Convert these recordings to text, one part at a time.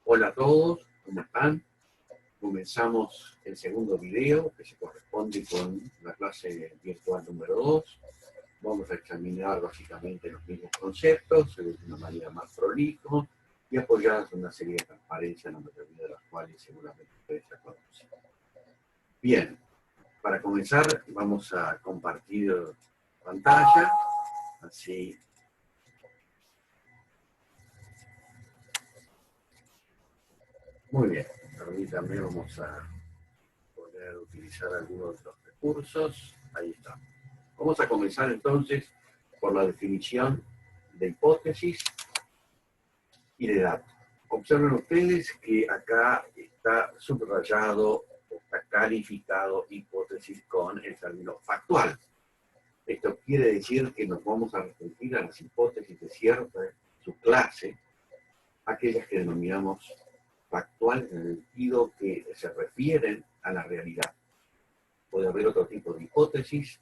Hola a todos, ¿cómo están? Comenzamos el segundo video que se corresponde con la clase virtual número 2. Vamos a examinar básicamente los mismos conceptos de una manera más prolijo y apoyadas en una serie de transparencias, la mayoría de las cuales seguramente ustedes ya conocen. Bien, para comenzar vamos a compartir pantalla, así. Muy bien, permítanme, vamos a poder utilizar algunos de los recursos. Ahí está. Vamos a comenzar entonces por la definición de hipótesis y de dato. Observen ustedes que acá está subrayado, está calificado hipótesis con el término factual. Esto quiere decir que nos vamos a restringir a las hipótesis de cierta subclase, aquellas que denominamos factuales en el sentido que se refieren a la realidad. Puede haber otro tipo de hipótesis,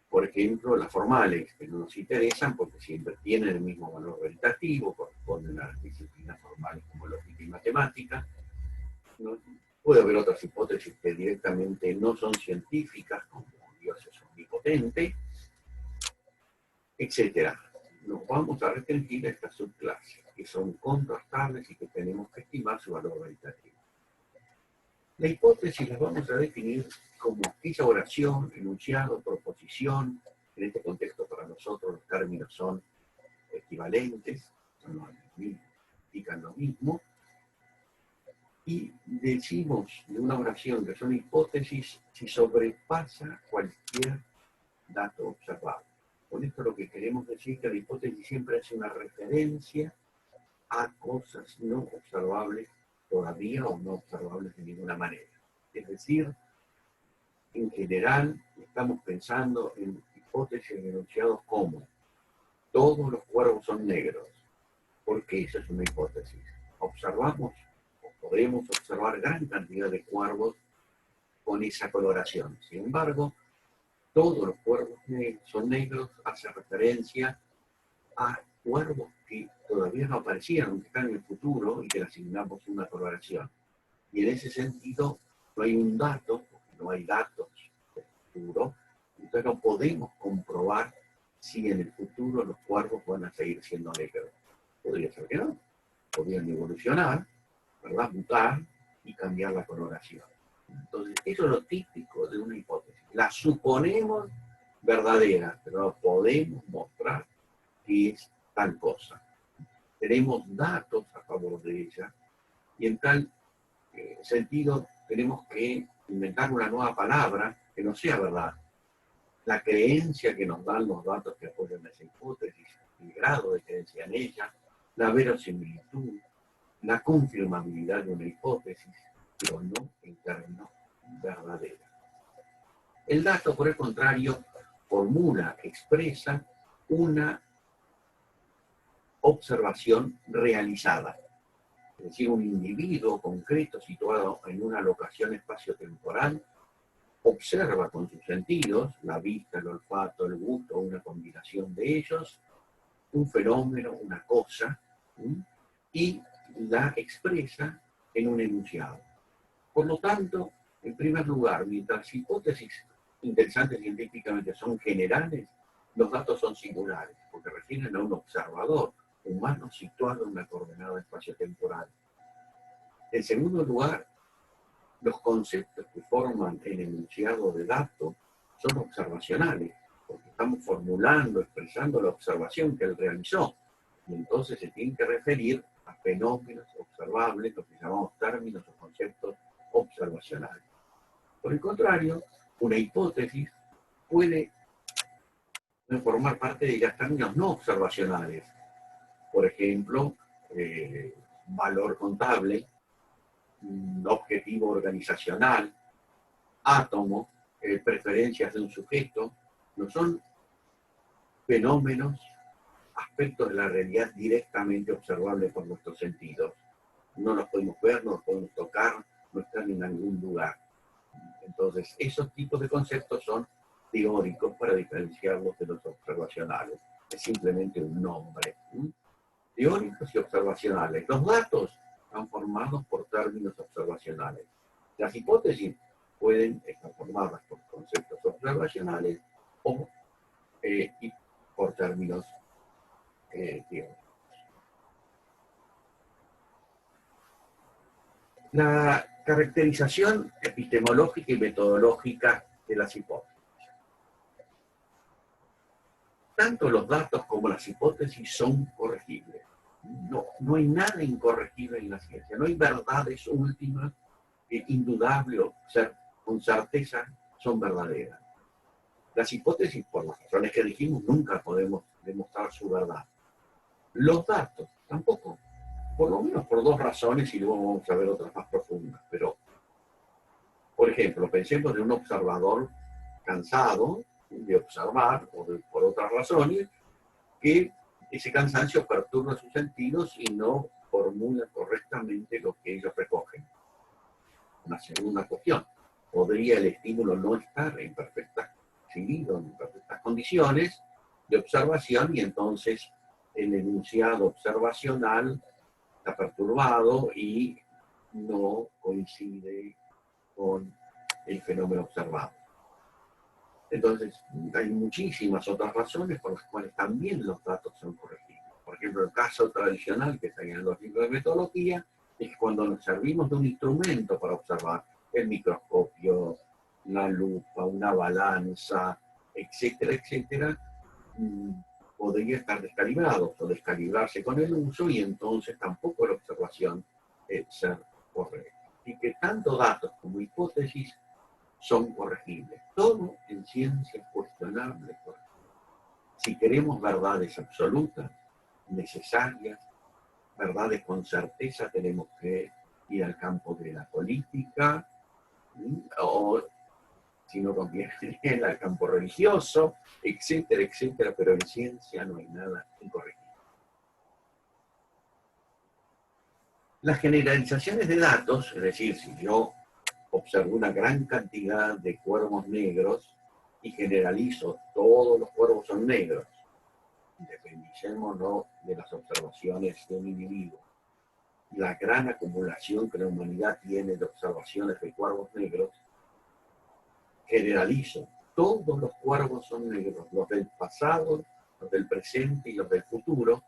por ejemplo, las formales, que no nos interesan porque siempre tienen el mismo valor veritativo, corresponden a las disciplinas formales como lógica y matemática. ¿No? Puede haber otras hipótesis que directamente no son científicas, como Dios es omnipotente, etc. Nos vamos a restringir a estas subclases, que son contrastables y que tenemos que estimar su valor veritativo. La hipótesis la vamos a definir como aquella oración, enunciado, proposición. En este contexto para nosotros los términos son equivalentes, indican lo mismo. Y decimos de una oración que son hipótesis si sobrepasa cualquier dato observable. Con esto lo que queremos decir es que la hipótesis siempre hace una referencia a cosas no observables todavía o no observables de ninguna manera. Es decir, en general estamos pensando en hipótesis enunciados como todos los cuervos son negros. ¿Por qué esa es una hipótesis? Observamos o podemos observar gran cantidad de cuervos con esa coloración. Sin embargo, todos los cuervos son negros hace referencia a cuervos que todavía no aparecieron, aunque están en el futuro y que le asignamos una coloración. Y en ese sentido no hay un dato, porque no hay datos del futuro, entonces no podemos comprobar si en el futuro los cuervos van a seguir siendo negros. Podría ser que no, podrían evolucionar, ¿verdad? Mutar y cambiar la coloración. Entonces, eso es lo típico de una hipótesis. La suponemos verdadera, pero no podemos mostrar que es tal cosa. Tenemos datos a favor de ella, y en tal sentido tenemos que inventar una nueva palabra que no sea verdad. La creencia que nos dan los datos que apoyan esa hipótesis, el grado de creencia en ella, la verosimilitud, la confirmabilidad de una hipótesis, pero no el término verdadero. El dato, por el contrario, formula, expresa una observación realizada. Es decir, un individuo concreto situado en una locación espacio-temporal observa con sus sentidos, la vista, el olfato, el gusto, una combinación de ellos, un fenómeno, una cosa, y la expresa en un enunciado. Por lo tanto, en primer lugar, mientras hipótesis interesantes científicamente son generales, los datos son singulares, porque refieren a un observador humano situado en una coordenada espacio-temporal. En segundo lugar, los conceptos que forman el enunciado de datos son observacionales, porque estamos formulando, expresando la observación que él realizó, y entonces se tienen que referir a fenómenos observables, lo que llamamos términos o conceptos observacionales. Por el contrario, una hipótesis puede formar parte de ellas términos no observacionales. Por ejemplo, valor contable, objetivo organizacional, átomo, preferencias de un sujeto, no son fenómenos, aspectos de la realidad directamente observables por nuestros sentidos. No los podemos ver, no los podemos tocar, no están en algún lugar. Entonces, esos tipos de conceptos son teóricos para diferenciarlos de los observacionales. Es simplemente un nombre. Teóricos y observacionales. Los datos están formados por términos observacionales. Las hipótesis pueden estar formadas por conceptos observacionales o y por términos teóricos. La caracterización epistemológica y metodológica de las hipótesis. Tanto los datos como las hipótesis son corregibles. No hay nada incorregible en la ciencia. No hay verdades últimas que indudable o con certeza son verdaderas. Las hipótesis, por las razones que dijimos, nunca podemos demostrar su verdad. Los datos, tampoco. Por lo menos por dos razones y luego vamos a ver otras más profundas. Pero, por ejemplo, pensemos de un observador cansado de observar, o por otras razones, que ese cansancio perturba sus sentidos y no formula correctamente lo que ellos recogen. Una segunda cuestión, podría el estímulo no estar en perfectas condiciones de observación y entonces el enunciado observacional está perturbado y no coincide con el fenómeno observado. Entonces, hay muchísimas otras razones por las cuales también los datos son corregibles. Por ejemplo, el caso tradicional que está en los libros de metodología es cuando nos servimos de un instrumento para observar el microscopio, la lupa, una balanza, etcétera, etcétera, podría estar descalibrado o descalibrarse con el uso y entonces tampoco la observación ser correcta. Y que tanto datos como hipótesis son corregibles. Todo en ciencia es cuestionable. Si queremos verdades absolutas, necesarias, verdades con certeza, tenemos que ir al campo de la política, o si no conviene, al campo religioso, etcétera, etcétera, pero en ciencia no hay nada incorregible. Las generalizaciones de datos, es decir, si yo observo una gran cantidad de cuervos negros y generalizo, todos los cuervos son negros, independicémonos de las observaciones de un individuo, la gran acumulación que la humanidad tiene de observaciones de cuervos negros, generalizo, todos los cuervos son negros, los del pasado, los del presente y los del futuro.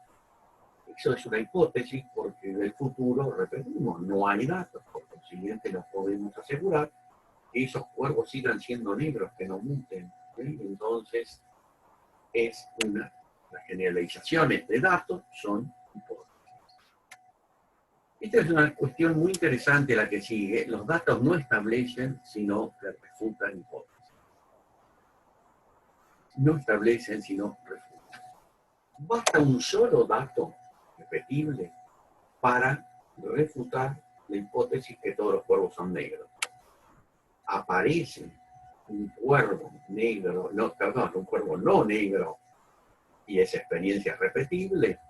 Eso es una hipótesis porque del futuro, repetimos, no hay datos, por consiguiente no podemos asegurar que esos cuervos sigan siendo negros, que no muten. Entonces, las generalizaciones de datos son hipótesis. Esta es una cuestión muy interesante la que sigue. Los datos no establecen, sino que refutan hipótesis. No establecen, sino refutan. Basta un solo dato repetible para refutar la hipótesis que todos los cuervos son negros. Aparece un cuervo negro, un cuervo no negro, y esa experiencia es repetible,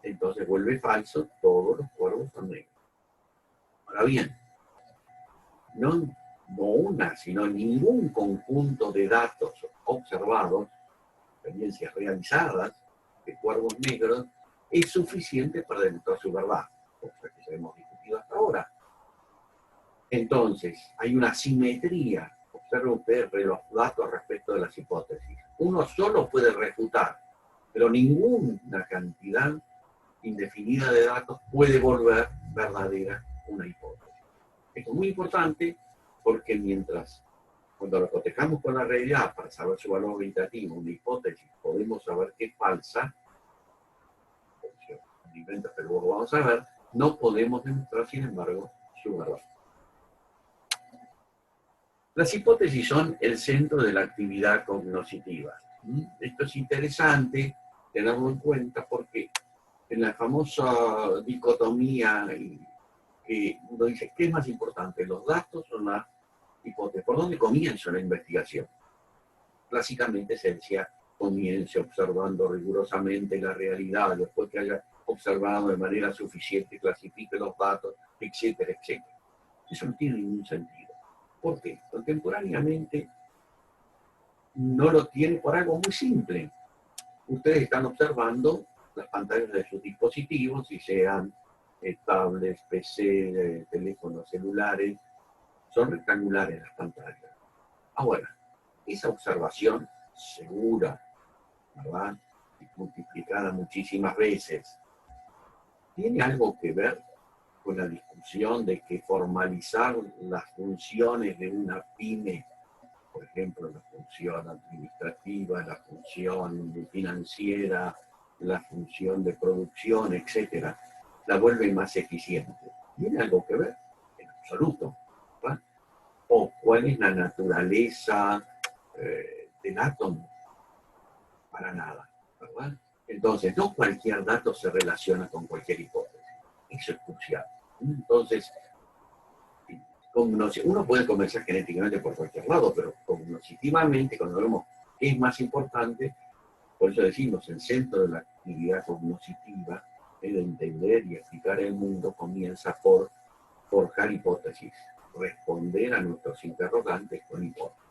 entonces vuelve falso, todos los cuervos son negros. Ahora bien, no una, sino ningún conjunto de datos observados, experiencias realizadas de cuervos negros, es suficiente para demostrar su verdad, cosa que ya hemos discutido hasta ahora. Entonces, hay una simetría, observa usted, entre los datos respecto de las hipótesis. Uno solo puede refutar, pero ninguna cantidad indefinida de datos puede volver verdadera una hipótesis. Esto es muy importante porque cuando lo cotejamos con la realidad para saber su valor veritativo, una hipótesis, podemos saber que es falsa, pero luego vamos a ver, no podemos demostrar, sin embargo, su verdad. Las hipótesis son el centro de la actividad cognoscitiva. Esto es interesante tenerlo en cuenta porque en la famosa dicotomía que uno dice, ¿qué es más importante? ¿Los datos o las hipótesis? ¿Por dónde comienza la investigación? Clásicamente se decía, comience observando rigurosamente la realidad, después que haya observado de manera suficiente, clasifique los datos, etcétera, etcétera. Eso no tiene ningún sentido. ¿Por qué? Contemporáneamente no lo tiene por algo muy simple. Ustedes están observando las pantallas de sus dispositivos y sean tablets, PC, teléfonos celulares, son rectangulares las pantallas. Ahora, esa observación segura, ¿verdad? Multiplicada muchísimas veces, ¿tiene algo que ver con la discusión de que formalizar las funciones de una pyme, por ejemplo, la función administrativa, la función financiera, la función de producción, etcétera, la vuelve más eficiente? ¿Tiene algo que ver? En absoluto, ¿verdad? ¿O cuál es la naturaleza del átomo? Para nada, ¿verdad? Entonces, no cualquier dato se relaciona con cualquier hipótesis. Eso es crucial. Entonces, uno puede comenzar genéticamente por cualquier lado, pero cognitivamente, cuando vemos qué es más importante, por eso decimos, el centro de la actividad cognitiva, el entender y explicar el mundo, comienza por forjar hipótesis, responder a nuestros interrogantes con hipótesis.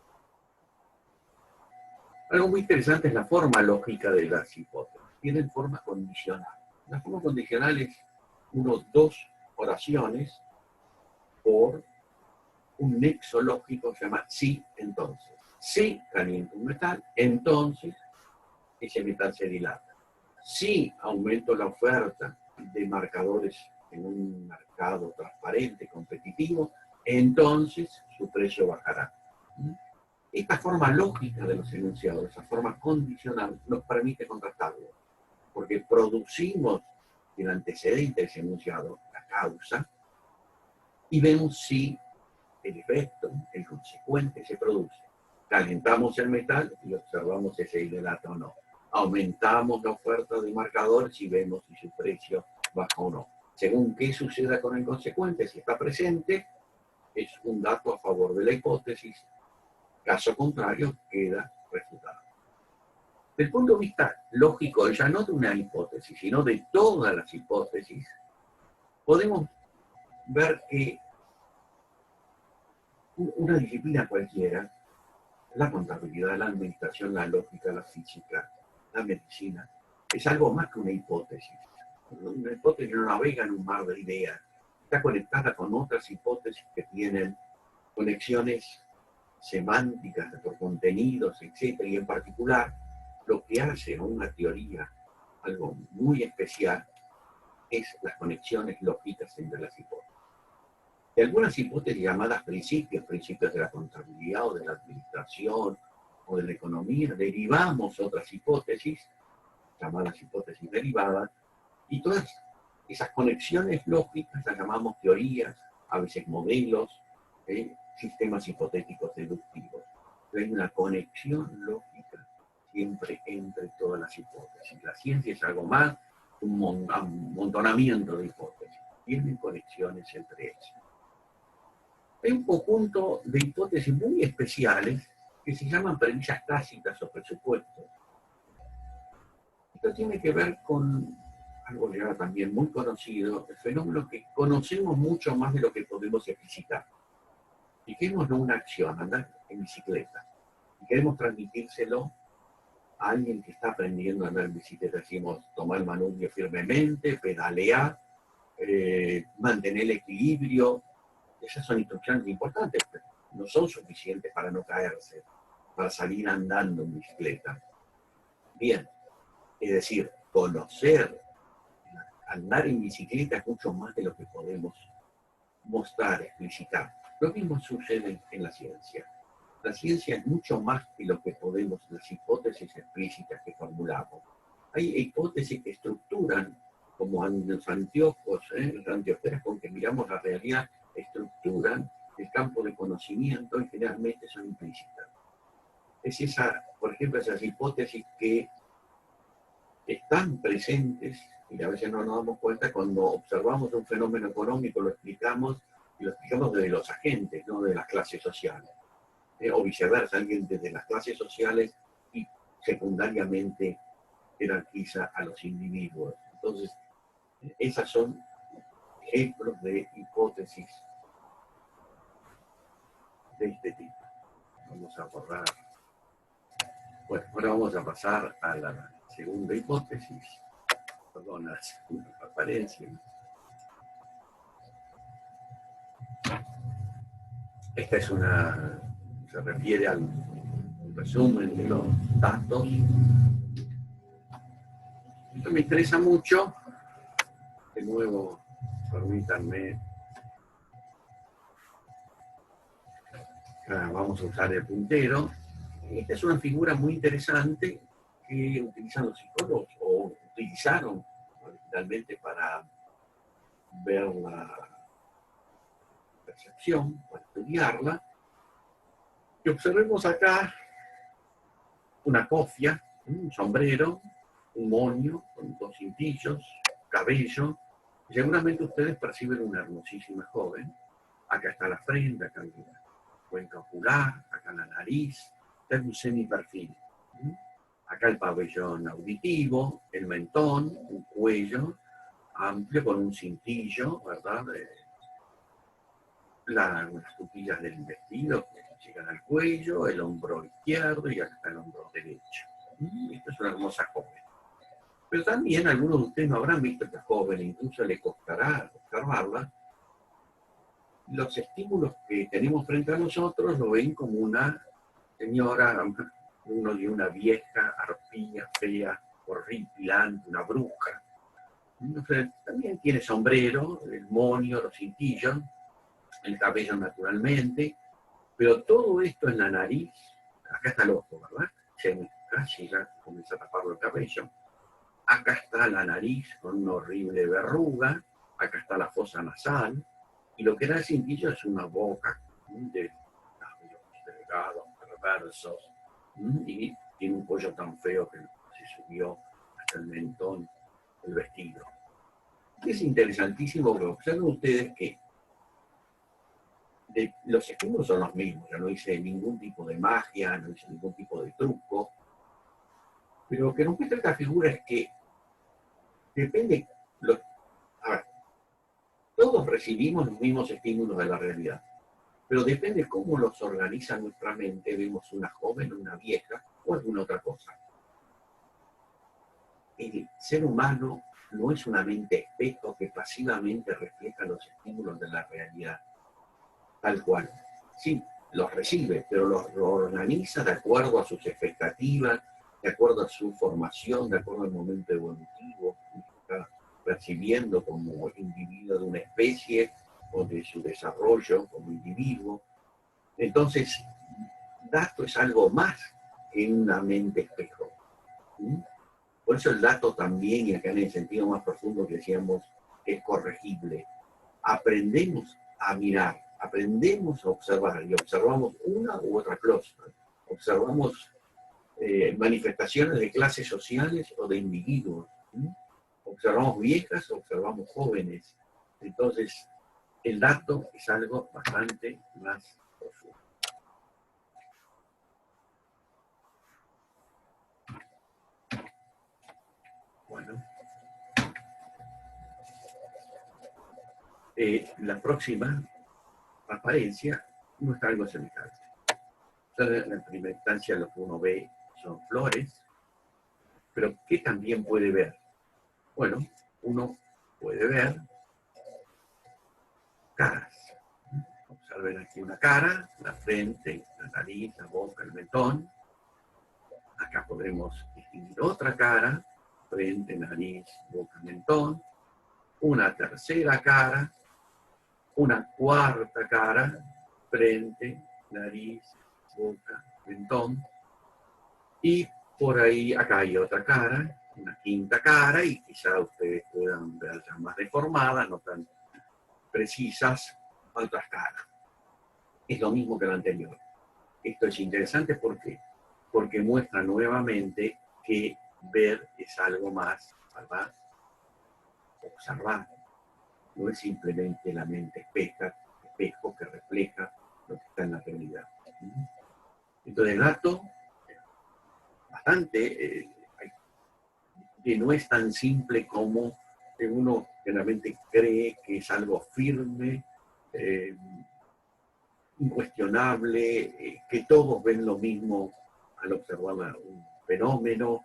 Algo muy interesante es la forma lógica de las hipótesis. Tienen forma condicional. La forma condicional es dos oraciones por un nexo lógico que se llama sí, entonces. Si caliento un metal, entonces ese metal se dilata. Si aumento la oferta de marcadores en un mercado transparente, competitivo, entonces su precio bajará. Esta forma lógica de los enunciados, esa forma condicional, nos permite contrastarlo, porque producimos el antecedente de ese enunciado, la causa, y vemos si el efecto, el consecuente, se produce. Calentamos el metal y observamos si se dilata o no. Aumentamos la oferta de marcadores y vemos si su precio baja o no. Según qué suceda con el consecuente, si está presente, es un dato a favor de la hipótesis. Caso contrario, queda refutado. Desde el punto de vista lógico, ya no de una hipótesis, sino de todas las hipótesis, podemos ver que una disciplina cualquiera, la contabilidad, la administración, la lógica, la física, la medicina, es algo más que una hipótesis. Una hipótesis no navega en un mar de ideas, está conectada con otras hipótesis que tienen conexiones semánticas por contenidos, etc. Y en particular, lo que hace una teoría algo muy especial es las conexiones lógicas entre las hipótesis. De algunas hipótesis llamadas principios de la contabilidad o de la administración o de la economía, derivamos otras hipótesis, llamadas hipótesis derivadas, y todas esas conexiones lógicas las llamamos teorías, a veces modelos, sistemas hipotéticos deductivos. Pero hay una conexión lógica siempre entre todas las hipótesis. La ciencia es algo más, un amontonamiento de hipótesis. Tienen conexiones entre ellas. Hay un conjunto de hipótesis muy especiales que se llaman premisas tácitas o presupuestos. Esto tiene que ver con algo ya también muy conocido, el fenómeno que conocemos mucho más de lo que podemos explicitar. Fijémonos en una acción, andar en bicicleta, y queremos transmitírselo a alguien que está aprendiendo a andar en bicicleta. Decimos, tomar el manubrio firmemente, pedalear, mantener el equilibrio. Esas son instrucciones importantes, pero no son suficientes para no caerse, para salir andando en bicicleta. Bien, es decir, conocer, andar en bicicleta es mucho más de lo que podemos mostrar, explicitar. Lo mismo sucede en la ciencia. La ciencia es mucho más que lo que podemos, las hipótesis explícitas que formulamos. Hay hipótesis que estructuran, como los anteojos, las anteojeras con que miramos la realidad, estructuran el campo de conocimiento y generalmente son implícitas. Es esa, por ejemplo, esas hipótesis que están presentes y a veces no nos damos cuenta cuando observamos un fenómeno económico, lo explicamos y lo explicamos desde los agentes, no de las clases sociales. O viceversa, alguien desde las clases sociales y secundariamente jerarquiza a los individuos. Entonces, esas son ejemplos de hipótesis de este tipo. Vamos a borrar. Bueno, ahora vamos a pasar a la segunda hipótesis. Perdón, la segunda apariencia. Esta es se refiere al resumen de los datos. Esto me interesa mucho. De nuevo, permítanme. Vamos a usar el puntero. Esta es una figura muy interesante que utilizan los psicólogos, o utilizaron originalmente para ver la percepción, para estudiarla. Y observemos acá una cofia, un sombrero, un moño con dos cintillos, cabello. Seguramente ustedes perciben una hermosísima joven. Acá está la frente, acá la cuenca ocular, acá la nariz, está un semiperfil. Acá el pabellón auditivo, el mentón, un cuello amplio con un cintillo, ¿verdad? Las cutillas del vestido que llegan al cuello, el hombro izquierdo y acá está el hombro derecho. Esta es una hermosa joven. Pero también algunos de ustedes no habrán visto esta joven, incluso le costará observarla. Los estímulos que tenemos frente a nosotros lo ven como una señora, uno de una vieja, arpía, fea, horripilante, una bruja. Entonces, también tiene sombrero, el moño, los cintillos, el cabello naturalmente, pero todo esto en la nariz, acá está el ojo, ¿verdad? Casi ya comienza a taparlo el cabello. Acá está la nariz con una horrible verruga, acá está la fosa nasal, y lo que da el cintillo es una boca de labios delgados, perversos, y tiene un cuello tan feo que se subió hasta el mentón el vestido. Es interesantísimo que observen ustedes que los estímulos son los mismos. Yo no hice ningún tipo de magia, no hice ningún tipo de truco, pero lo que nos muestra esta figura es que depende, a ver, todos recibimos los mismos estímulos de la realidad, pero depende cómo los organiza nuestra mente, vemos una joven, una vieja o alguna otra cosa. El ser humano no es una mente espejo que pasivamente refleja los estímulos de la realidad, tal cual. Sí, los recibe, pero los organiza de acuerdo a sus expectativas, de acuerdo a su formación, de acuerdo al momento evolutivo que está percibiendo como individuo de una especie o de su desarrollo como individuo. Entonces, dato es algo más que una mente espejo. Por eso el dato también, y acá en el sentido más profundo que decíamos, es corregible. Aprendemos a mirar, aprendemos a observar, y observamos una u otra cosa. Observamos manifestaciones de clases sociales o de individuos. Observamos viejas, observamos jóvenes. Entonces, el dato es algo bastante más profundo. Bueno. La próxima transparencia muestra algo semejante. Entonces, en primera instancia lo que uno ve son flores, pero ¿qué también puede ver? Bueno, uno puede ver caras. Observen aquí una cara, la frente, la nariz, la boca, el mentón. Acá podemos distinguir otra cara, frente, nariz, boca, mentón. Una tercera cara, una cuarta cara, frente, nariz, boca, mentón. Y por ahí, acá hay otra cara, una quinta cara, y quizá ustedes puedan verlas más deformadas, no tan precisas, otras caras. Es lo mismo que lo anterior. Esto es interesante porque muestra nuevamente que ver es algo más, ¿verdad? Observar. No es simplemente la mente espejo que refleja lo que está en la realidad. Entonces el dato, bastante, que no es tan simple como uno generalmente cree que es algo firme, incuestionable, que todos ven lo mismo al observar un fenómeno,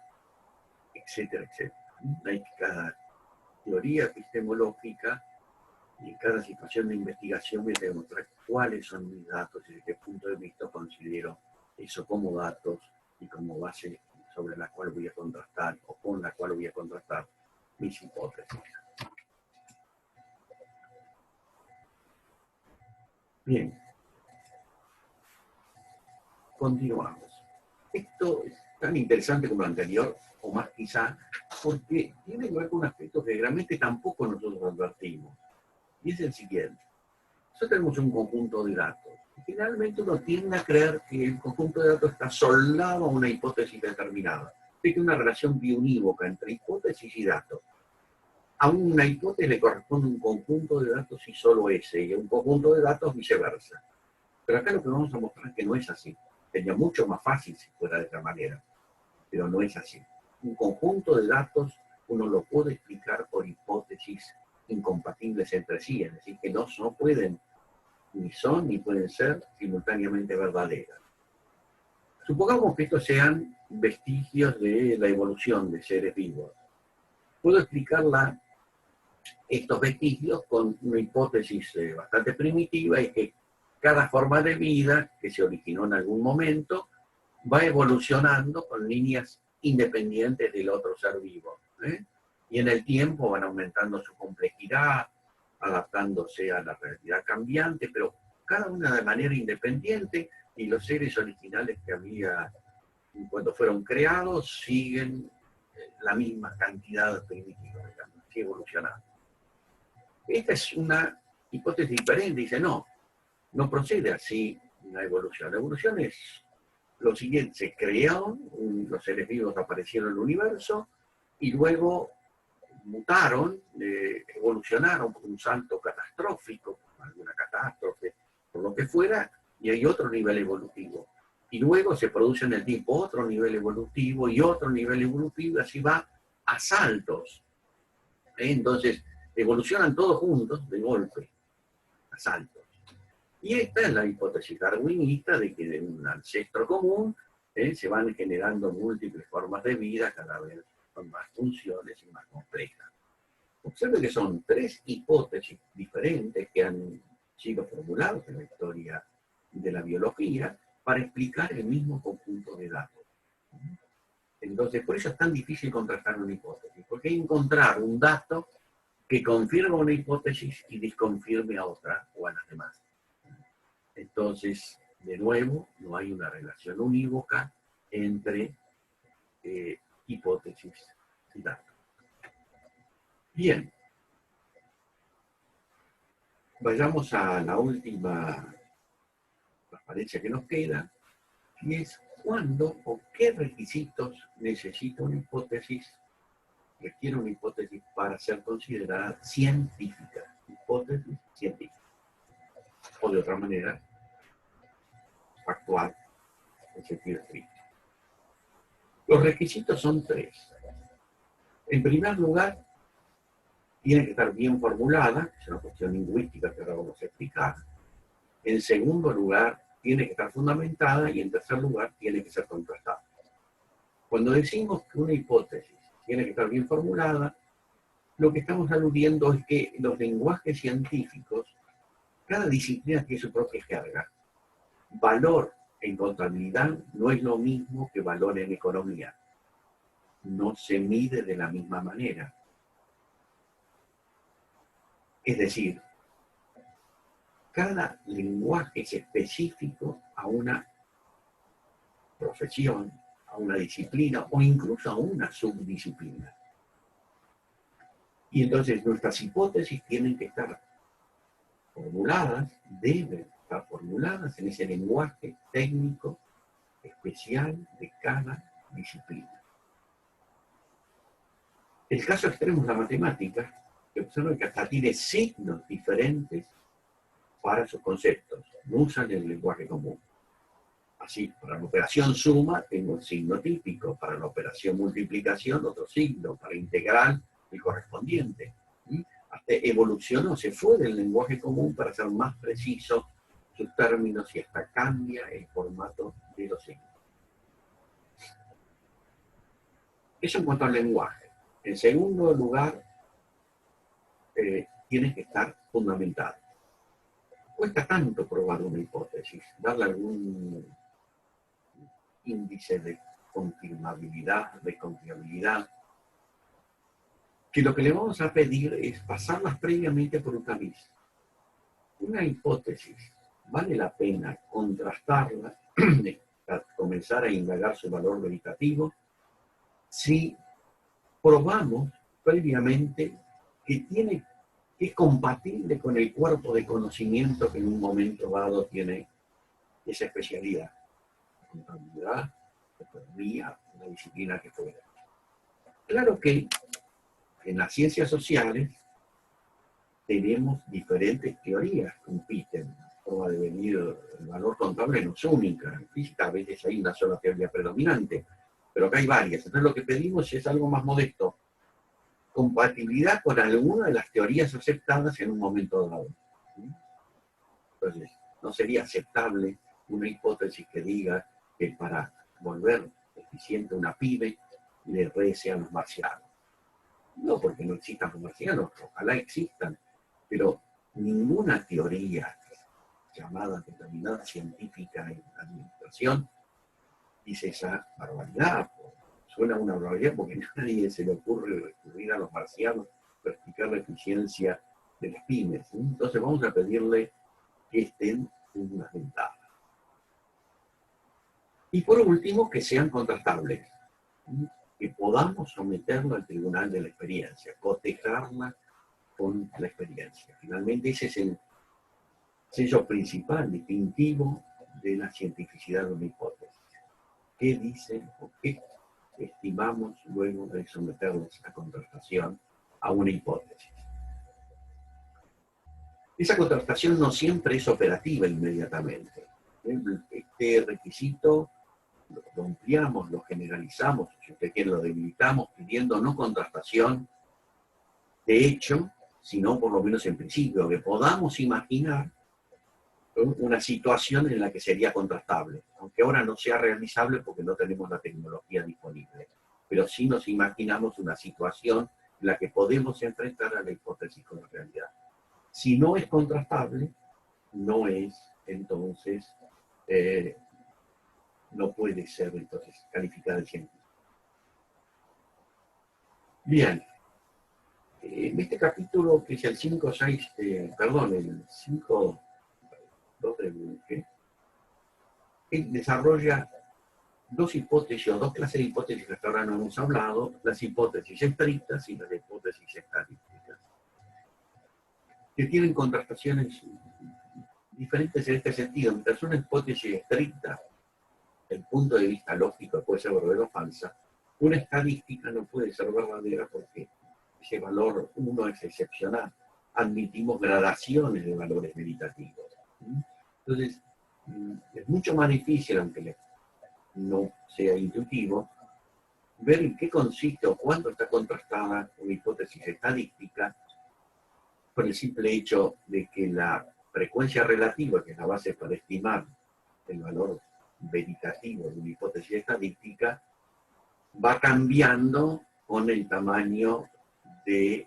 etcétera, etcétera. Hay cada teoría epistemológica Y en cada situación de investigación voy a demostrar cuáles son mis datos y desde qué punto de vista considero eso como datos y como base sobre la cual voy a contrastar o con la cual voy a contrastar mis hipótesis. Bien, continuamos. Esto es tan interesante como lo anterior, o más quizá, porque tiene que ver con un aspecto que realmente tampoco nosotros advertimos. Y es el siguiente. Nosotros tenemos un conjunto de datos. Generalmente uno tiende a creer que el conjunto de datos está soldado a una hipótesis determinada. Hay una relación biunívoca entre hipótesis y datos. A una hipótesis le corresponde un conjunto de datos y solo ese, y a un conjunto de datos viceversa. Pero acá lo que vamos a mostrar es que no es así. Sería mucho más fácil si fuera de esta manera, pero no es así. Un conjunto de datos uno lo puede explicar por hipótesis incompatibles entre sí, es decir, que no pueden, ni son ni pueden ser simultáneamente verdaderas. Supongamos que estos sean vestigios de la evolución de seres vivos. Puedo explicarla estos vestigios con una hipótesis bastante primitiva y que cada forma de vida que se originó en algún momento va evolucionando con líneas independientes del otro ser vivo. Y en el tiempo van aumentando su complejidad, adaptándose a la realidad cambiante, pero cada una de manera independiente, y los seres originales que había cuando fueron creados siguen la misma cantidad primitiva, digamos, así evolucionando. Esta es una hipótesis diferente, dice no procede así la evolución. La evolución es lo siguiente, se crearon, los seres vivos aparecieron en el universo y luego mutaron, evolucionaron por un salto catastrófico, alguna catástrofe, por lo que fuera, y hay otro nivel evolutivo. Y luego se produce en el tiempo otro nivel evolutivo y otro nivel evolutivo, así va a saltos. Entonces, evolucionan todos juntos de golpe, a saltos. Y esta es la hipótesis darwinista de que de un ancestro común se van generando múltiples formas de vida, cada vez con más funciones y más complejas. Observe que son tres hipótesis diferentes que han sido formuladas en la historia de la biología para explicar el mismo conjunto de datos. Entonces, por eso es tan difícil contrastar una hipótesis, porque hay que encontrar un dato que confirma una hipótesis y desconfirme a otra o a las demás. Entonces, de nuevo, no hay una relación unívoca entre hipótesis y datos. Bien, vayamos a la última transparencia que nos queda, y es cuándo o qué requisitos necesita una hipótesis, requiere una hipótesis para ser considerada científica, hipótesis científica, o de otra manera, factual, en sentido estricto. Los requisitos son tres. En primer lugar, tiene que estar bien formulada, es una cuestión lingüística que ahora vamos a explicar. En segundo lugar, tiene que estar fundamentada y en tercer lugar, tiene que ser contrastada. Cuando decimos que una hipótesis tiene que estar bien formulada, lo que estamos aludiendo es que los lenguajes científicos, cada disciplina tiene su propia jerga. Valor en contabilidad no es lo mismo que valor en economía. No se mide de la misma manera. Es decir, cada lenguaje es específico a una profesión, a una disciplina o incluso a una subdisciplina. Y entonces nuestras hipótesis tienen que estar formuladas, deben estar formuladas en ese lenguaje técnico especial de cada disciplina. El caso extremo es la matemática, que observa que hasta tiene signos diferentes para sus conceptos, no usan el lenguaje común. Así, para la operación suma tengo un signo típico, para la operación multiplicación otro signo, para integral el correspondiente. Hasta evolucionó, se fue del lenguaje común para ser más preciso sus términos y hasta cambia el formato de los signos. Eso en cuanto al lenguaje. En segundo lugar, tiene que estar fundamentado. Cuesta tanto probar una hipótesis, darle algún índice de confirmabilidad, de confiabilidad, que lo que le vamos a pedir es pasarlas previamente por un tamiz. Una hipótesis, vale la pena contrastarla, comenzar a indagar su valor veritativo, si probamos previamente que es compatible con el cuerpo de conocimiento que en un momento dado tiene esa especialidad. Contabilidad, economía, la disciplina que fuera. Claro que en las ciencias sociales tenemos diferentes teorías que compiten. La forma de venir el valor contable no es única. En física a veces hay una sola teoría predominante, pero acá hay varias. Entonces lo que pedimos es algo más modesto. Compatibilidad con alguna de las teorías aceptadas en un momento dado. Entonces, no sería aceptable una hipótesis que diga que para volver eficiente una pyme le rece a los marcianos. No porque no existan los marcianos, ojalá existan, pero ninguna teoría llamada determinada científica en administración dice esa barbaridad. Suena una barbaridad porque a nadie se le ocurre recurrir a los marcianos para explicar la eficiencia de las pymes. Entonces vamos a pedirle que estén fundamentadas. Y por último, que sean contrastables, que podamos someterlo al tribunal de la experiencia, cotejarla con la experiencia. Finalmente ese es el sello principal, distintivo de la cientificidad de una hipótesis. ¿Qué dice o qué estimamos luego de someternos a contrastación a una hipótesis? Esa contrastación no siempre es operativa inmediatamente. Este requisito lo ampliamos, lo generalizamos, si usted quiere lo debilitamos, pidiendo no contrastación de hecho, sino por lo menos en principio, que podamos imaginar una situación en la que sería contrastable, aunque ahora no sea realizable porque no tenemos la tecnología disponible, pero sí nos imaginamos una situación en la que podemos enfrentar a la hipótesis con la realidad. Si no es contrastable, no es, entonces, no puede ser entonces calificada de científica. Bien, en este capítulo, que es el 5.6, el 5.2, él desarrolla dos hipótesis, o dos clases de hipótesis que hasta ahora no hemos hablado, las hipótesis estrictas y las hipótesis estadísticas, que tienen contrastaciones diferentes en este sentido. Mientras una hipótesis estricta, desde el punto de vista lógico, puede ser verdadera o falsa, una estadística no puede ser verdadera porque ese valor 1 es excepcional. Admitimos gradaciones de valores meditativos. Entonces, es mucho más difícil, aunque no sea intuitivo, ver en qué consiste o cuándo está contrastada una hipótesis estadística por el simple hecho de que la frecuencia relativa, que es la base para estimar el valor veritativo de una hipótesis estadística, va cambiando con el tamaño de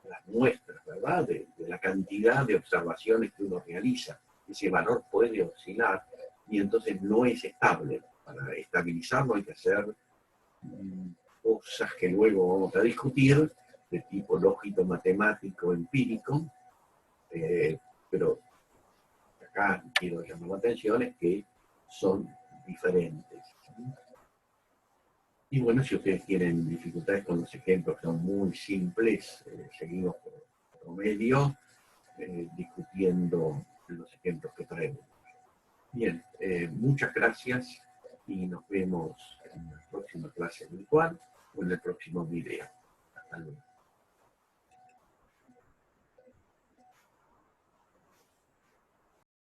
las muestras, ¿verdad? De la cantidad de observaciones que uno realiza. Ese valor puede oscilar y entonces no es estable. Para estabilizarlo hay que hacer cosas que luego vamos a discutir, de tipo lógico, matemático, empírico, pero acá quiero llamar la atención es que son diferentes. Y bueno, si ustedes tienen dificultades con los ejemplos, que son muy simples, seguimos por otro medio, discutiendo los ejemplos que traemos. Bien, muchas gracias y nos vemos en la próxima clase virtual o en el próximo video. Hasta luego.